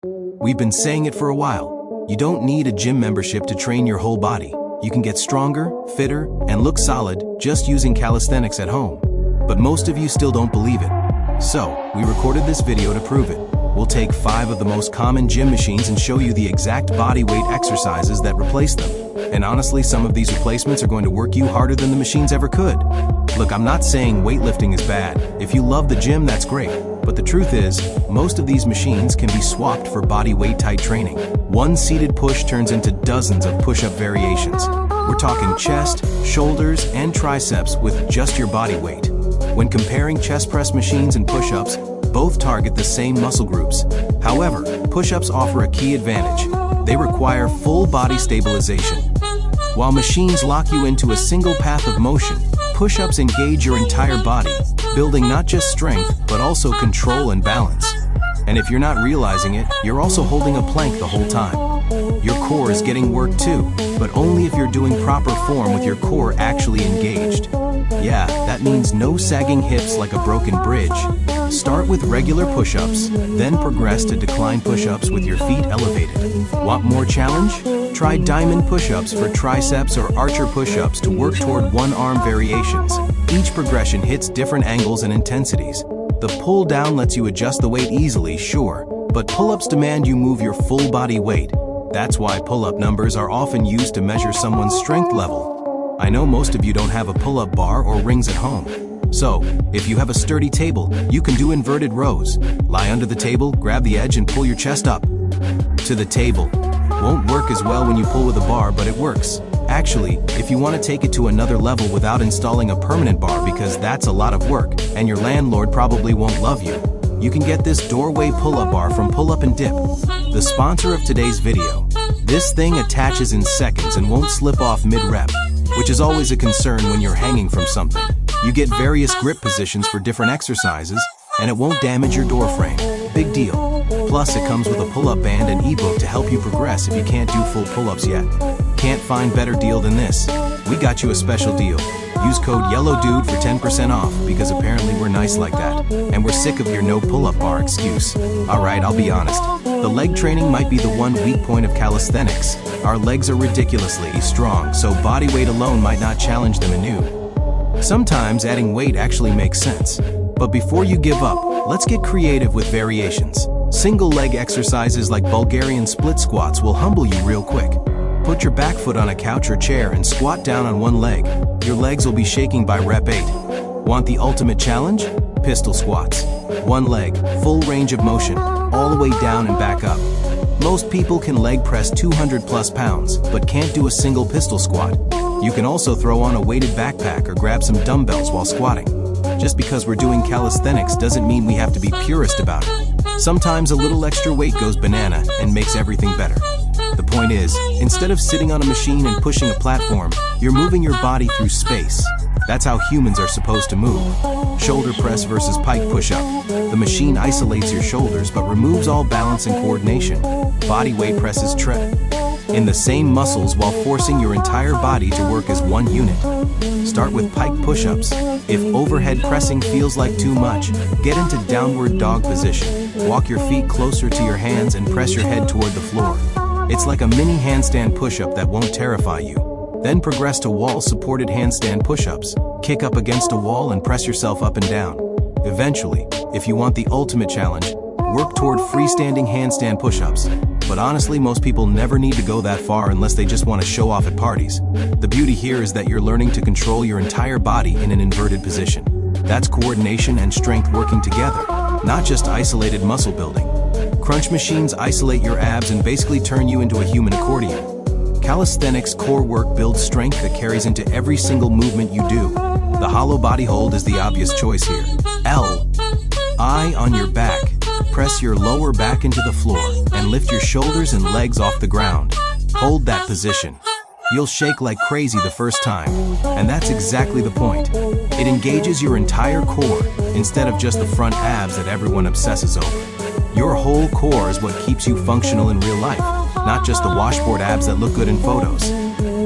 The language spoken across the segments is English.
We've been saying it for a while. You don't need a gym membership to train your whole body. You can get stronger, fitter, and look solid just using calisthenics at home. But most of you still don't believe it. So, we recorded this video to prove it. We'll take 5 of the most common gym machines and show you the exact body weight exercises that replace them. And honestly, some of these replacements are going to work you harder than the machines ever could. Look, I'm not saying weightlifting is bad. If you love the gym, that's great. But the truth is, most of these machines can be swapped for body weight type training. One seated push turns into dozens of push-up variations. We're talking chest, shoulders, and triceps with just your body weight. When comparing chest press machines and push-ups, both target the same muscle groups. However, push-ups offer a key advantage. They require full body stabilization. While machines lock you into a single path of motion, push-ups engage your entire body, building not just strength, but also control and balance. And if you're not realizing it, you're also holding a plank the whole time. Your core is getting worked too, but only if you're doing proper form with your core actually engaged. Yeah, that means no sagging hips like a broken bridge. Start with regular push-ups, then progress to decline push-ups with your feet elevated. Want more challenge? Try diamond push-ups for triceps or archer push-ups to work toward one-arm variations. Each progression hits different angles and intensities. The pull-down lets you adjust the weight easily, sure, but pull-ups demand you move your full body weight. That's why pull-up numbers are often used to measure someone's strength level. I know most of you don't have a pull-up bar or rings at home. So, if you have a sturdy table, you can do inverted rows. Lie under the table, grab the edge, and pull your chest up to the table. Won't work as well when you pull with a bar, but it works. Actually, if you want to take it to another level without installing a permanent bar, because that's a lot of work, and your landlord probably won't love you, you can get this doorway pull-up bar from Pull Up and Dip, the sponsor of today's video. This thing attaches in seconds and won't slip off mid-rep, which is always a concern when you're hanging from something. You get various grip positions for different exercises, and it won't damage your door frame. Big deal. Plus, it comes with a pull-up band and ebook to help you progress if you can't do full pull-ups yet. Can't find better deal than this. We got you a special deal. Use code YELLOWDUDE for 10% off, because apparently we're nice like that. And we're sick of your no pull-up bar excuse. Alright, I'll be honest. The leg training might be the one weak point of calisthenics. Our legs are ridiculously strong, so body weight alone might not challenge them anew. Sometimes adding weight actually makes sense. But before you give up, let's get creative with variations. Single leg exercises like Bulgarian split squats will humble you real quick. Put your back foot on a couch or chair and squat down on one leg. Your legs will be shaking by rep 8. Want the ultimate challenge? Pistol squats. One leg, full range of motion, all the way down and back up. Most people can leg press 200 plus pounds, but can't do a single pistol squat. You can also throw on a weighted backpack or grab some dumbbells while squatting. Just because we're doing calisthenics doesn't mean we have to be purist about it. Sometimes a little extra weight goes banana and makes everything better. The point is, instead of sitting on a machine and pushing a platform, you're moving your body through space. That's how humans are supposed to move. Shoulder press versus pike push-up. The machine isolates your shoulders but removes all balance and coordination. Body weight presses in the same muscles while forcing your entire body to work as one unit. Start with pike push-ups. If overhead pressing feels like too much, get into downward dog position. Walk your feet closer to your hands and press your head toward the floor. It's like a mini handstand push-up that won't terrify you. Then progress to wall-supported handstand push-ups. Kick up against a wall and press yourself up and down. Eventually, if you want the ultimate challenge, work toward freestanding handstand push-ups. But honestly, most people never need to go that far unless they just want to show off at parties. The beauty here is that you're learning to control your entire body in an inverted position. That's coordination and strength working together, not just isolated muscle building. Crunch machines isolate your abs and basically turn you into a human accordion. Calisthenics core work builds strength that carries into every single movement you do. The hollow body hold is the obvious choice here. L. I on your back. Press your lower back into the floor and lift your shoulders and legs off the ground. Hold that position. You'll shake like crazy the first time, and that's exactly the point. It engages your entire core instead of just the front abs that everyone obsesses over. Your whole core is what keeps you functional in real life, not just the washboard abs that look good in photos.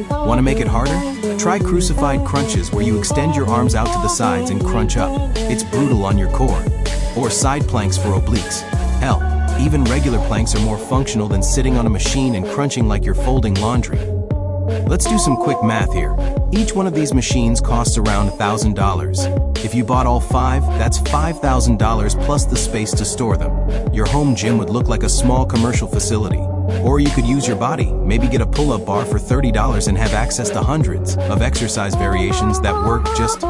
Want to make it harder? Try crucified crunches where you extend your arms out to the sides and crunch up. It's brutal on your core. Or side planks for obliques. Hell, Even regular planks are more functional than sitting on a machine and crunching like you're folding laundry. Let's do some quick math here. Each one of these machines costs around $1,000. If you bought all 5, that's $5,000 plus the space to store them. Your home gym would look like a small commercial facility. Or you could use your body, maybe get a pull-up bar for $30 and have access to hundreds of exercise variations that work just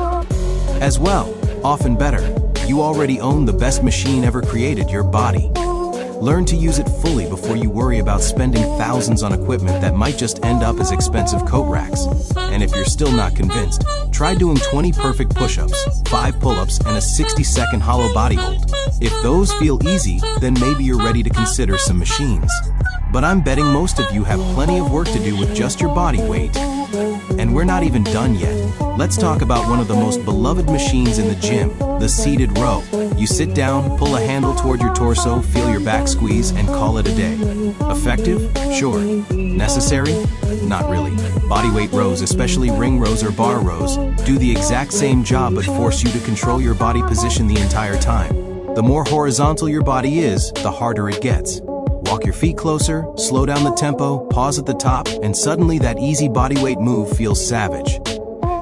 as well, often better. You already own the best machine ever created, your body. Learn to use it fully before you worry about spending thousands on equipment that might just end up as expensive coat racks. And if you're still not convinced, try doing 20 perfect push-ups, 5 pull-ups, and a 60-second hollow body hold. If those feel easy, then maybe you're ready to consider some machines. But I'm betting most of you have plenty of work to do with just your body weight. And we're not even done yet. Let's talk about one of the most beloved machines in the gym, the seated row. You sit down, pull a handle toward your torso, feel your back squeeze, and call it a day. Effective? Sure. Necessary? Not really. Bodyweight rows, especially ring rows or bar rows, do the exact same job but force you to control your body position the entire time. The more horizontal your body is, the harder it gets. Walk your feet closer, slow down the tempo, pause at the top, and suddenly that easy bodyweight move feels savage.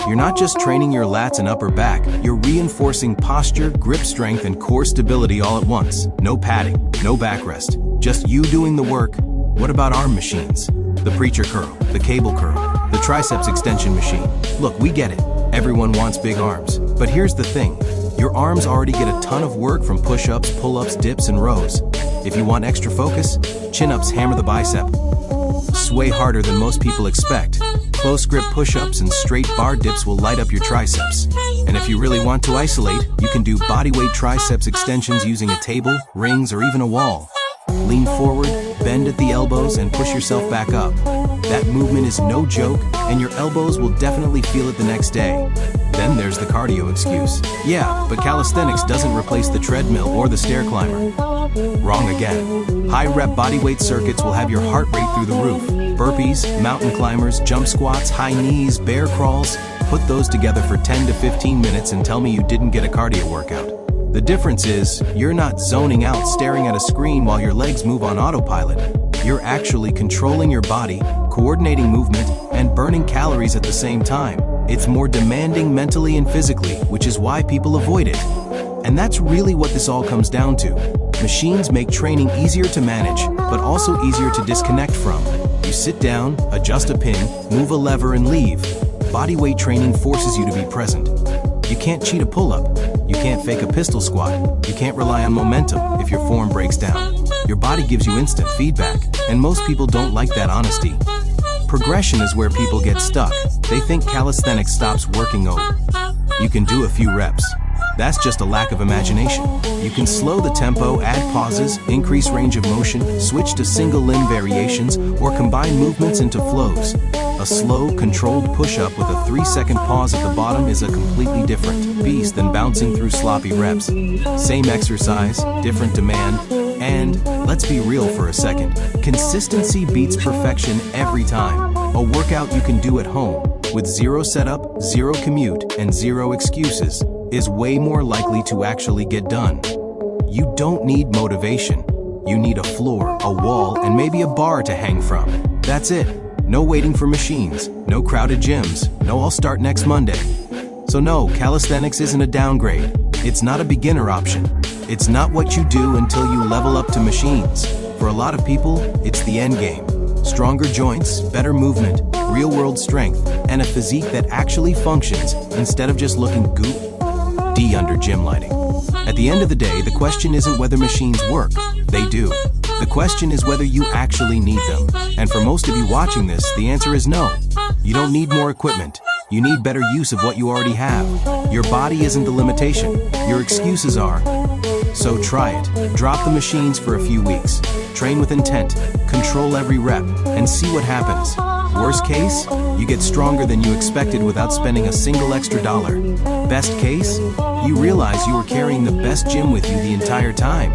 You're not just training your lats and upper back, you're reinforcing posture, grip strength, and core stability all at once. No padding, no backrest, just you doing the work. What about arm machines? The preacher curl, the cable curl, the triceps extension machine. Look, we get it. Everyone wants big arms. But here's the thing. Your arms already get a ton of work from push-ups, pull-ups, dips, and rows. If you want extra focus, chin-ups hammer the bicep. Sway harder than most people expect. Close grip push-ups and straight bar dips will light up your triceps. And if you really want to isolate, you can do bodyweight triceps extensions using a table, rings, or even a wall. Lean forward, bend at the elbows, and push yourself back up. That movement is no joke, and your elbows will definitely feel it the next day. Then there's the cardio excuse. Yeah, but calisthenics doesn't replace the treadmill or the stair climber. Wrong again. High-rep bodyweight circuits will have your heart rate through the roof. Burpees, mountain climbers, jump squats, high knees, bear crawls. Put those together for 10 to 15 minutes and tell me you didn't get a cardio workout. The difference is, you're not zoning out staring at a screen while your legs move on autopilot. You're actually controlling your body, coordinating movement, and burning calories at the same time. It's more demanding mentally and physically, which is why people avoid it. And that's really what this all comes down to. Machines make training easier to manage, but also easier to disconnect from. You sit down, adjust a pin, move a lever, and leave. Bodyweight training forces you to be present. You can't cheat a pull-up. You can't fake a pistol squat. You can't rely on momentum if your form breaks down. Your body gives you instant feedback, and most people don't like that honesty. Progression is where people get stuck. They think calisthenics stops working over. You can do a few reps. That's just a lack of imagination. You can slow the tempo, add pauses, increase range of motion, switch to single limb variations, or combine movements into flows. A slow, controlled push-up with a 3-second pause at the bottom is a completely different beast than bouncing through sloppy reps. Same exercise, different demand, and let's be real for a second. Consistency beats perfection every time. A workout you can do at home, with zero setup, zero commute, and zero excuses, is way more likely to actually get done. You don't need motivation. You need a floor, a wall, and maybe a bar to hang from. That's it. No waiting for machines, no crowded gyms, no I'll start next Monday. So no, calisthenics isn't a downgrade. It's not a beginner option. It's not what you do until you level up to machines. For a lot of people, it's the end game. Stronger joints, better movement, real-world strength, and a physique that actually functions instead of just looking goofy under gym lighting. At the end of the day, the question isn't whether machines work. They do. The question is whether you actually need them. And for most of you watching this, the answer is no. You don't need more equipment. You need better use of what you already have. Your body isn't the limitation. Your excuses are. So try it. Drop the machines for a few weeks. Train with intent. Control every rep. And see what happens. Worst case, you get stronger than you expected without spending a single extra dollar. Best case, you realize you were carrying the best gym with you the entire time.